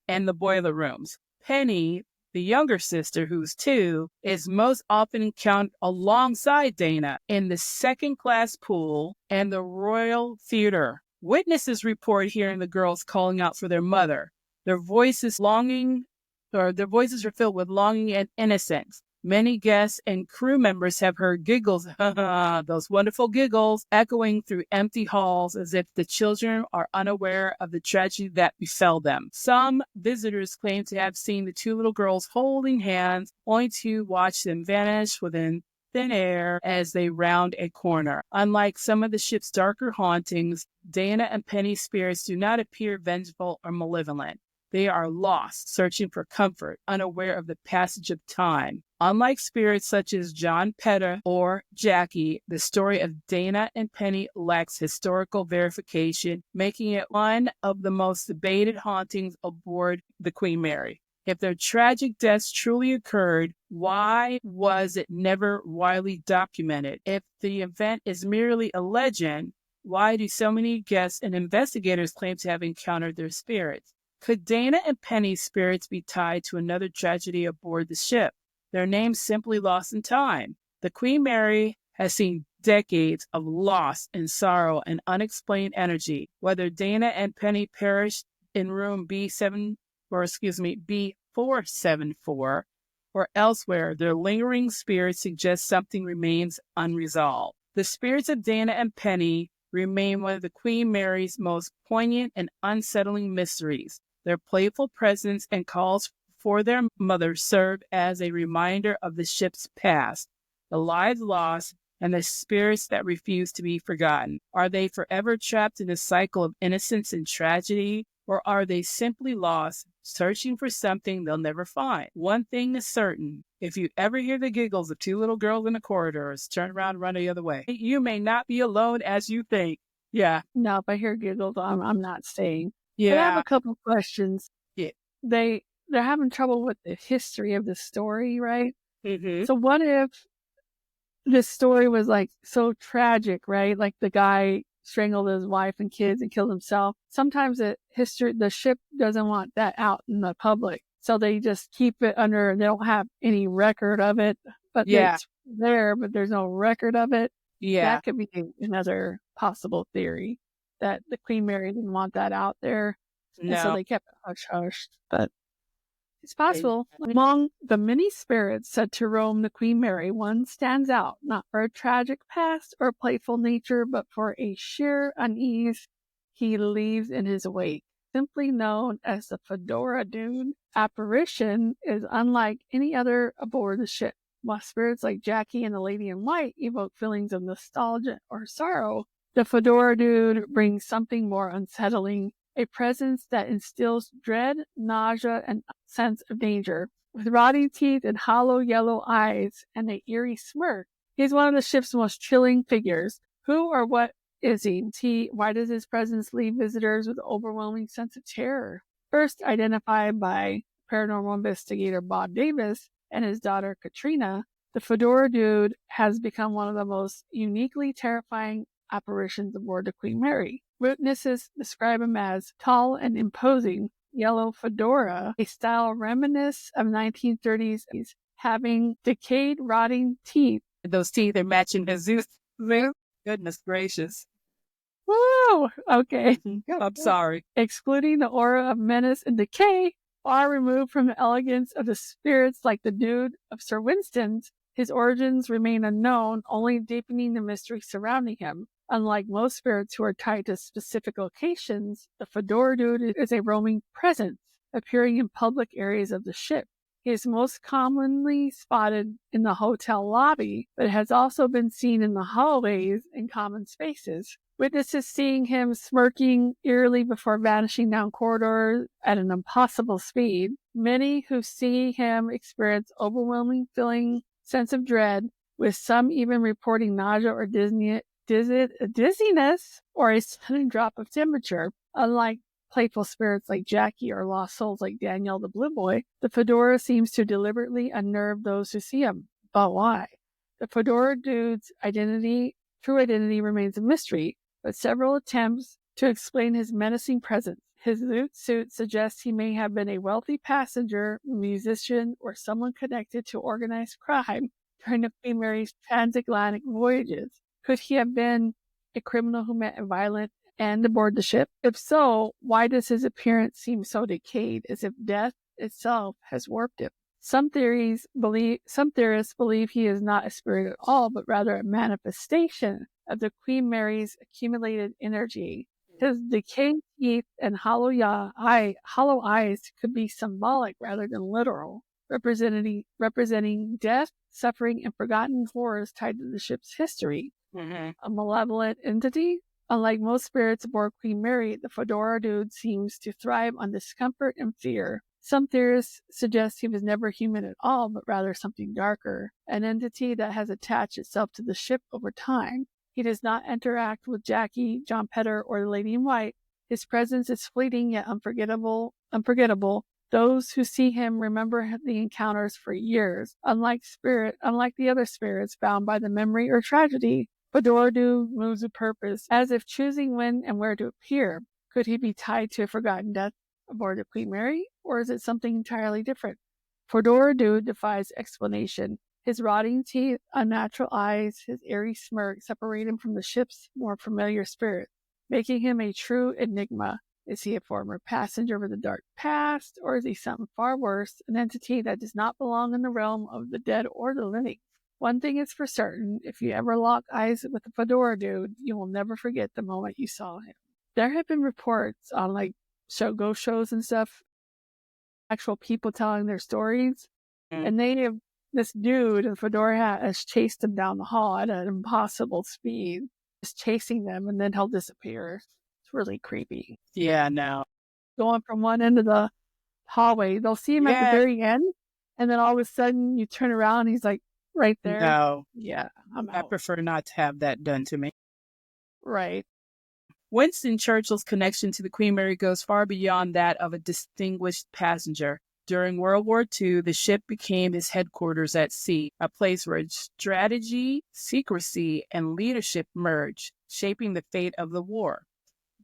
and the boiler rooms. Penny, the younger sister, who's 2, is most often encountered alongside Dana in the second-class pool and the Royal Theatre. Witnesses report hearing the girls calling out for their mother, their voices longing or their voices are filled with longing and innocence. Many guests and crew members have heard giggles, those wonderful giggles, echoing through empty halls as if the children are unaware of the tragedy that befell them. Some visitors claim to have seen the two little girls holding hands, only to watch them vanish within thin air as they round a corner. Unlike some of the ship's darker hauntings, Dana and Penny's spirits do not appear vengeful or malevolent. They are lost, searching for comfort, unaware of the passage of time. Unlike spirits such as John Pedder or Jackie, the story of Dana and Penny lacks historical verification, making it one of the most debated hauntings aboard the Queen Mary. If their tragic deaths truly occurred, why was it never widely documented? If the event is merely a legend, why do so many guests and investigators claim to have encountered their spirits? Could Dana and Penny's spirits be tied to another tragedy aboard the ship? Their names simply lost in time. The Queen Mary has seen decades of loss and sorrow and unexplained energy. Whether Dana and Penny perished in room B474 or elsewhere, their lingering spirits suggest something remains unresolved. The spirits of Dana and Penny remain one of the Queen Mary's most poignant and unsettling mysteries. Their playful presence and calls for their mother serve as a reminder of the ship's past, the lives lost, and the spirits that refuse to be forgotten. Are they forever trapped in a cycle of innocence and tragedy, or are they simply lost, searching for something they'll never find? One thing is certain. If you ever hear the giggles of two little girls in the corridors, turn around and run the other way. You may not be alone as you think. Yeah. No, if I hear giggles, I'm not staying. Yeah. But I have a couple of questions. Yeah. They're having trouble with the history of the story, right? Mm-hmm. So what if this story was like so tragic, right? Like the guy strangled his wife and kids and killed himself. Sometimes the ship doesn't want that out in the public. So they just keep it under, they don't have any record of it, but it's there, but there's no record of it. Yeah. That could be another possible theory, that the Queen Mary didn't want that out there. No. And so they kept it hush-hush. But it's possible. Among the many spirits said to roam the Queen Mary, one stands out, not for a tragic past or playful nature, but for a sheer unease he leaves in his wake. Simply known as the Fedora Dude, apparition is unlike any other aboard the ship. While spirits like Jackie and the Lady in White evoke feelings of nostalgia or sorrow, the Fedora Dude brings something more unsettling, a presence that instills dread, nausea, and a sense of danger. With rotting teeth and hollow yellow eyes and an eerie smirk, he's one of the ship's most chilling figures. Who or what is he? Why does his presence leave visitors with an overwhelming sense of terror? First identified by paranormal investigator Bob Davis and his daughter Katrina, the Fedora Dude has become one of the most uniquely terrifying apparitions aboard the Queen Mary. Witnesses describe him as tall and imposing, yellow fedora, a style reminiscent of 1930s, having decayed, rotting teeth. Those teeth are matching his Zeus. Goodness gracious. Woo! Okay. I'm sorry. Excluding the aura of menace and decay, far removed from the elegance of the spirits like the Dude of Sir Winston's, his origins remain unknown, only deepening the mystery surrounding him. Unlike most spirits who are tied to specific locations, the Fedora Dude is a roaming presence, appearing in public areas of the ship. He is most commonly spotted in the hotel lobby, but has also been seen in the hallways and common spaces. Witnesses seeing him smirking eerily before vanishing down corridors at an impossible speed. Many who see him experience overwhelming sense of dread, with some even reporting nausea or dizziness or a sudden drop of temperature. Unlike playful spirits like Jackie or lost souls like Daniel the Blue Boy, the Fedora seems to deliberately unnerve those who see him. But why? The Fedora Dude's true identity remains a mystery, but several attempts to explain his menacing presence. His loot suit suggests he may have been a wealthy passenger, musician, or someone connected to organized crime during the Queen Mary's transatlantic voyages. Could he have been a criminal who met a violent end aboard the ship? If so, why does his appearance seem so decayed, as if death itself has warped him. Some theorists believe he is not a spirit at all, but rather a manifestation of the Queen Mary's accumulated energy. His decayed teeth and hollow eyes could be symbolic rather than literal, representing death, suffering, and forgotten horrors tied to the ship's history. A malevolent entity? Unlike most spirits aboard Queen Mary, the Fedora Dude seems to thrive on discomfort and fear. Some theorists suggest he was never human at all, but rather something darker, an entity that has attached itself to the ship over time. He does not interact with Jackie, John Pedder, or the Lady in White. His presence is fleeting yet unforgettable. Those who see him remember the encounters for years. Unlike the other spirits bound by the memory or tragedy, Fedora Dude moves with purpose, as if choosing when and where to appear. Could he be tied to a forgotten death aboard the Queen Mary, or is it something entirely different? Fedora Dude defies explanation. His rotting teeth, unnatural eyes, his eerie smirk separate him from the ship's more familiar spirit, making him a true enigma. Is he a former passenger with a dark past, or is he something far worse, an entity that does not belong in the realm of the dead or the living? One thing is for certain, if you ever lock eyes with the Fedora Dude, you will never forget the moment you saw him. There have been reports on ghost shows and stuff, actual people telling their stories, and they have this dude in a fedora hat has chased them down the hall at an impossible speed, just chasing them, and then he'll disappear. It's really creepy. Yeah, no. Going from one end of the hallway, they'll see him at the very end, and then all of a sudden you turn around and he's like right there. No. Yeah, I prefer not to have that done to me. Right. Winston Churchill's connection to the Queen Mary goes far beyond that of a distinguished passenger. During World War II, the ship became his headquarters at sea, a place where strategy, secrecy, and leadership merged, shaping the fate of the war.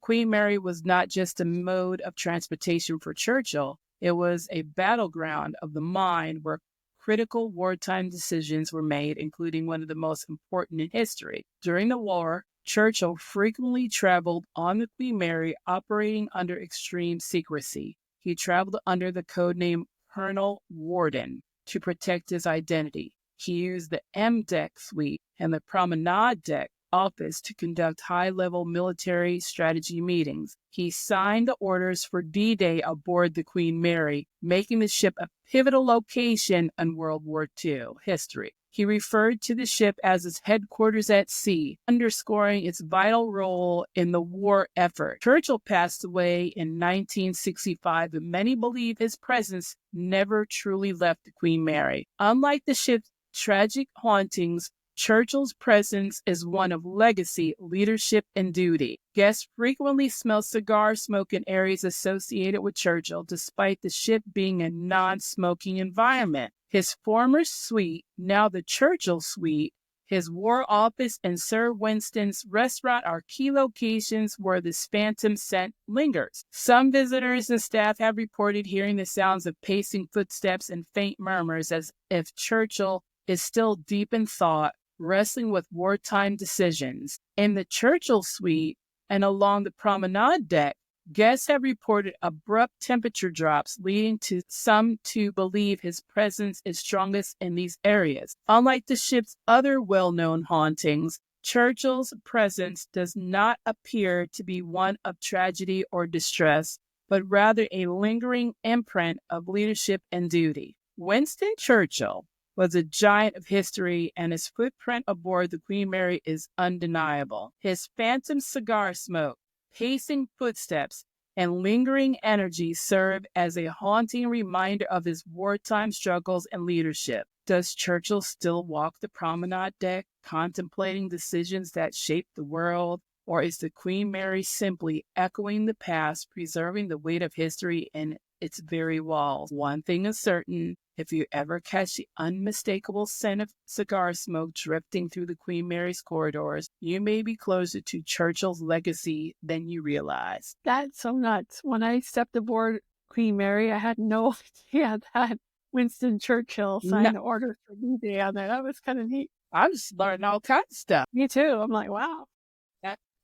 Queen Mary was not just a mode of transportation for Churchill, it was a battleground of the mind where critical wartime decisions were made, including one of the most important in history. During the war, Churchill frequently traveled on the Queen Mary, operating under extreme secrecy. He traveled under the codename Colonel Warden to protect his identity. He used the M deck suite and the promenade deck office to conduct high-level military strategy meetings. He signed the orders for D-Day aboard the Queen Mary, making the ship a pivotal location in World War II history. He referred to the ship as his headquarters at sea, underscoring its vital role in the war effort. Churchill passed away in 1965, but many believe his presence never truly left the Queen Mary. Unlike the ship's tragic hauntings, Churchill's presence is one of legacy, leadership, and duty. Guests frequently smell cigar smoke in areas associated with Churchill, despite the ship being a non-smoking environment. His former suite, now the Churchill Suite, his war office, and Sir Winston's restaurant are key locations where this phantom scent lingers. Some visitors and staff have reported hearing the sounds of pacing footsteps and faint murmurs as if Churchill is still deep in thought, wrestling with wartime decisions. In the Churchill Suite and along the promenade deck, guests have reported abrupt temperature drops, leading to some to believe his presence is strongest in these areas. Unlike the ship's other well-known hauntings, Churchill's presence does not appear to be one of tragedy or distress, but rather a lingering imprint of leadership and duty. Winston Churchill was a giant of history, and his footprint aboard the Queen Mary is undeniable. His phantom cigar smoke, pacing footsteps, and lingering energy serve as a haunting reminder of his wartime struggles and leadership. Does Churchill still walk the promenade deck, contemplating decisions that shaped the world? Or is the Queen Mary simply echoing the past, preserving the weight of history in its very walls? One thing is certain, if you ever catch the unmistakable scent of cigar smoke drifting through the Queen Mary's corridors, you may be closer to Churchill's legacy than you realize. That's so nuts. When I stepped aboard Queen Mary, I had no idea that Winston Churchill signed the order for D-Day on there. That was kind of neat. I'm just learning all kinds of stuff. Me too. I'm like, wow.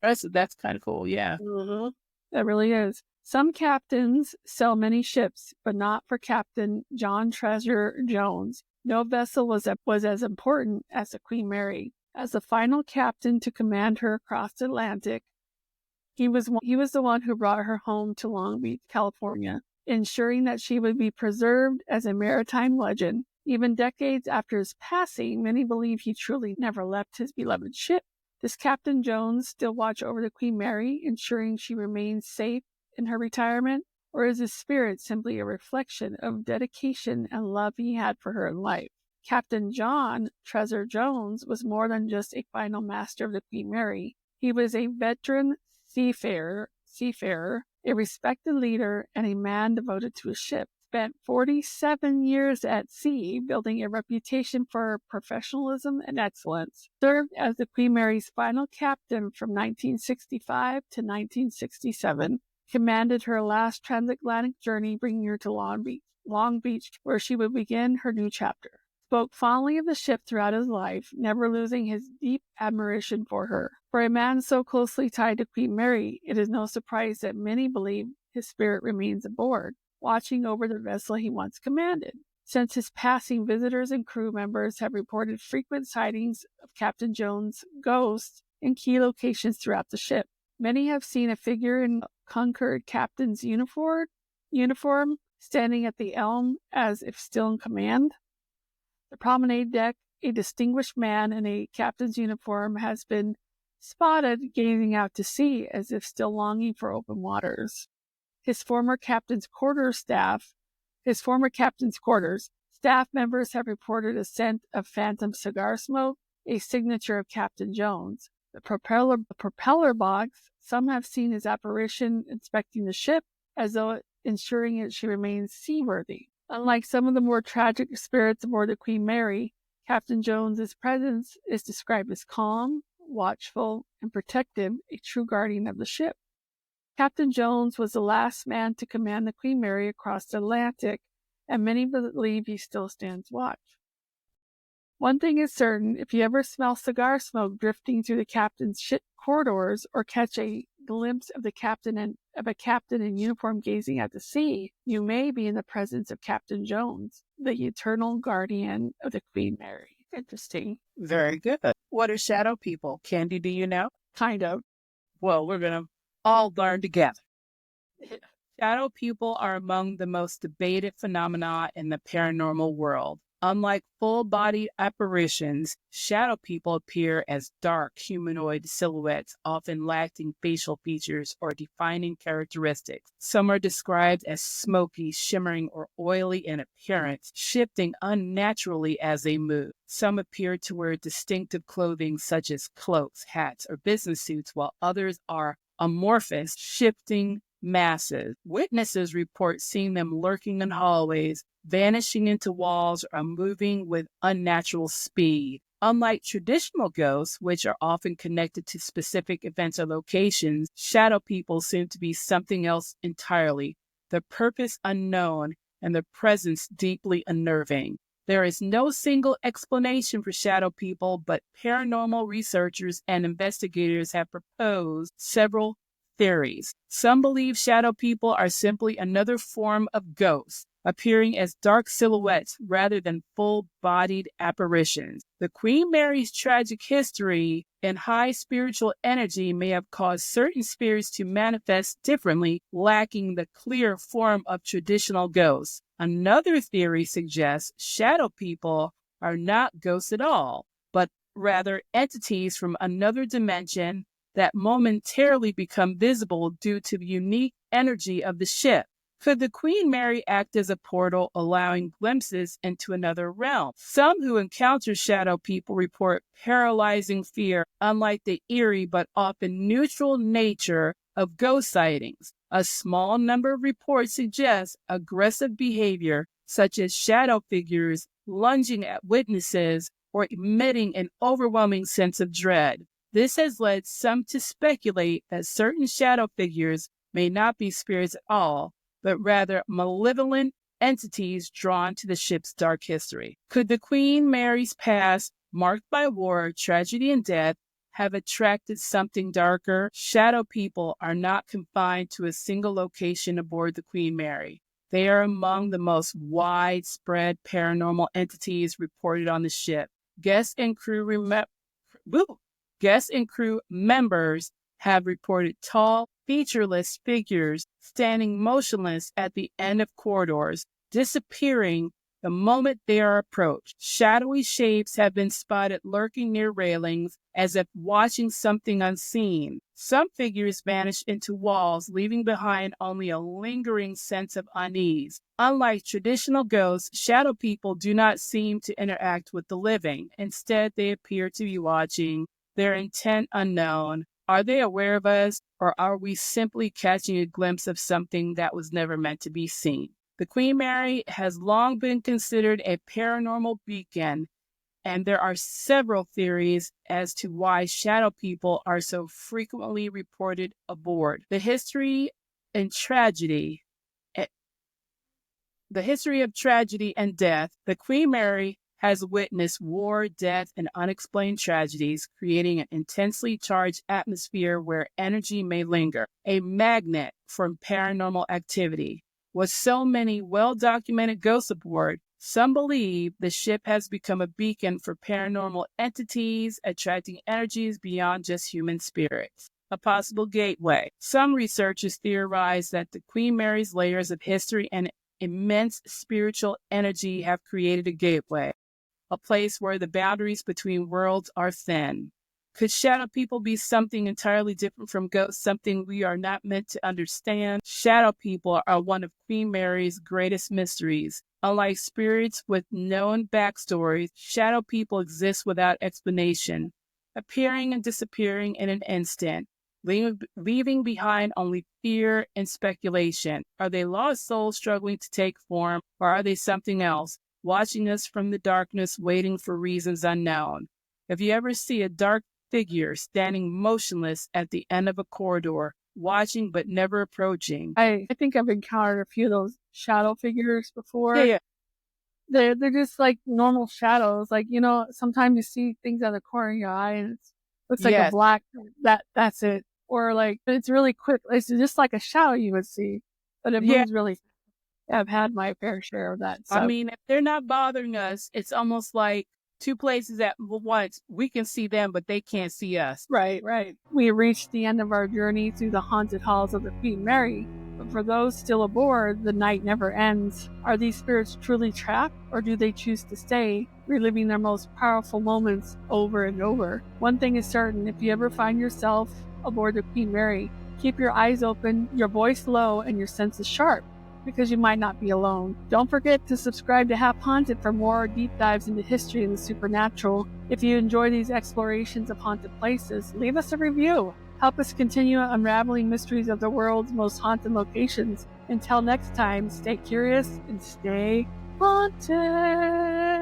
That's kind of cool, yeah. Mm-hmm. That really is. Some captains sell many ships, but not for Captain John Treasure Jones. No vessel was as important as the Queen Mary. As the final captain to command her across the Atlantic, he was the one who brought her home to Long Beach, California, ensuring that she would be preserved as a maritime legend. Even decades after his passing, many believe he truly never left his beloved ship. Does Captain Jones still watch over the Queen Mary, ensuring she remains safe in her retirement? Or is his spirit simply a reflection of dedication and love he had for her in life? Captain John Treasure Jones was more than just a final master of the Queen Mary. He was a veteran seafarer, a respected leader, and a man devoted to his ship. Spent 47 years at sea, building a reputation for professionalism and excellence. Served as the Queen Mary's final captain from 1965 to 1967. Commanded her last transatlantic journey, bringing her to Long Beach, where she would begin her new chapter. Spoke fondly of the ship throughout his life, never losing his deep admiration for her. For a man so closely tied to Queen Mary, it is no surprise that many believe his spirit remains aboard, watching over the vessel he once commanded. Since his passing, visitors and crew members have reported frequent sightings of Captain Jones' ghost in key locations throughout the ship. Many have seen a figure in Concord captain's uniform, standing at the helm as if still in command. The promenade deck, a distinguished man in a captain's uniform has been spotted gazing out to sea as if still longing for open waters. His former captain's quarters, staff members have reported a scent of phantom cigar smoke, a signature of Captain Jones. The propeller box, some have seen his apparition inspecting the ship as though ensuring that she remains seaworthy. Unlike some of the more tragic spirits aboard the Queen Mary, Captain Jones's presence is described as calm, watchful, and protective, a true guardian of the ship. Captain Jones was the last man to command the Queen Mary across the Atlantic, and many believe he still stands watch. One thing is certain, if you ever smell cigar smoke drifting through the captain's ship corridors or catch a glimpse of a captain in uniform gazing at the sea, you may be in the presence of Captain Jones, the eternal guardian of the Queen Mary. Interesting. Very good. What are shadow people? Candi, do you know? Kind of. Well, we're going to all learn together. Shadow people are among the most debated phenomena in the paranormal world. Unlike full-bodied apparitions, shadow people appear as dark humanoid silhouettes, often lacking facial features or defining characteristics. Some are described as smoky, shimmering, or oily in appearance, shifting unnaturally as they move. Some appear to wear distinctive clothing such as cloaks, hats, or business suits, while others are amorphous, shifting masses. Witnesses report seeing them lurking in hallways, vanishing into walls, or moving with unnatural speed. Unlike traditional ghosts, which are often connected to specific events or locations, shadow people seem to be something else entirely, their purpose unknown and their presence deeply unnerving. There is no single explanation for shadow people, but paranormal researchers and investigators have proposed several theories. Some believe shadow people are simply another form of ghosts, appearing as dark silhouettes rather than full-bodied apparitions. The Queen Mary's tragic history and high spiritual energy may have caused certain spirits to manifest differently, lacking the clear form of traditional ghosts. Another theory suggests shadow people are not ghosts at all, but rather entities from another dimension that momentarily become visible due to the unique energy of the ship. Could the Queen Mary act as a portal, allowing glimpses into another realm? Some who encounter shadow people report paralyzing fear, unlike the eerie but often neutral nature of ghost sightings. A small number of reports suggest aggressive behavior, such as shadow figures lunging at witnesses or emitting an overwhelming sense of dread. This has led some to speculate that certain shadow figures may not be spirits at all, but rather malevolent entities drawn to the ship's dark history. Could the Queen Mary's past, marked by war, tragedy, and death, have attracted something darker, shadow people are not confined to a single location aboard the Queen Mary. They are among the most widespread paranormal entities reported on the ship. Guests and crew members have reported tall, featureless figures standing motionless at the end of corridors, disappearing the moment they are approached. Shadowy shapes have been spotted lurking near railings as if watching something unseen. Some figures vanish into walls, leaving behind only a lingering sense of unease. Unlike traditional ghosts, shadow people do not seem to interact with the living. Instead, they appear to be watching, their intent unknown. Are they aware of us, or are we simply catching a glimpse of something that was never meant to be seen? The Queen Mary has long been considered a paranormal beacon, and there are several theories as to why shadow people are so frequently reported aboard. The history of tragedy and death. The Queen Mary has witnessed war, death, and unexplained tragedies, creating an intensely charged atmosphere where energy may linger, a magnet for paranormal activity. With so many well-documented ghosts aboard, some believe the ship has become a beacon for paranormal entities, attracting energies beyond just human spirits. A possible gateway. Some researchers theorize that the Queen Mary's layers of history and immense spiritual energy have created a gateway, a place where the boundaries between worlds are thin. Could shadow people be something entirely different from ghosts, something we are not meant to understand? Shadow people are one of Queen Mary's greatest mysteries. Unlike spirits with known backstories, shadow people exist without explanation, appearing and disappearing in an instant, leaving behind only fear and speculation. Are they lost souls struggling to take form, or are they something else, watching us from the darkness, waiting for reasons unknown? If you ever see a dark figure standing motionless at the end of a corridor, watching but never approaching. I think I've encountered a few of those shadow figures before. Yeah. They're just like normal shadows. Like, sometimes you see things out of the corner of your eye and it looks like a black, that's it. Or like, it's really quick. It's just like a shadow you would see, but it moves really fast. I've had my fair share of that. So. I mean, if they're not bothering us, it's almost like two places at once. We can see them, but they can't see us. Right. We reached the end of our journey through the haunted halls of the Queen Mary. But for those still aboard, the night never ends. Are these spirits truly trapped, or do they choose to stay, reliving their most powerful moments over and over? One thing is certain, if you ever find yourself aboard the Queen Mary, keep your eyes open, your voice low, and your senses sharp, because you might not be alone. Don't forget to subscribe to Half Haunted for more deep dives into history and the supernatural. If you enjoy these explorations of haunted places, leave us a review. Help us continue unraveling mysteries of the world's most haunted locations. Until next time, stay curious and stay haunted.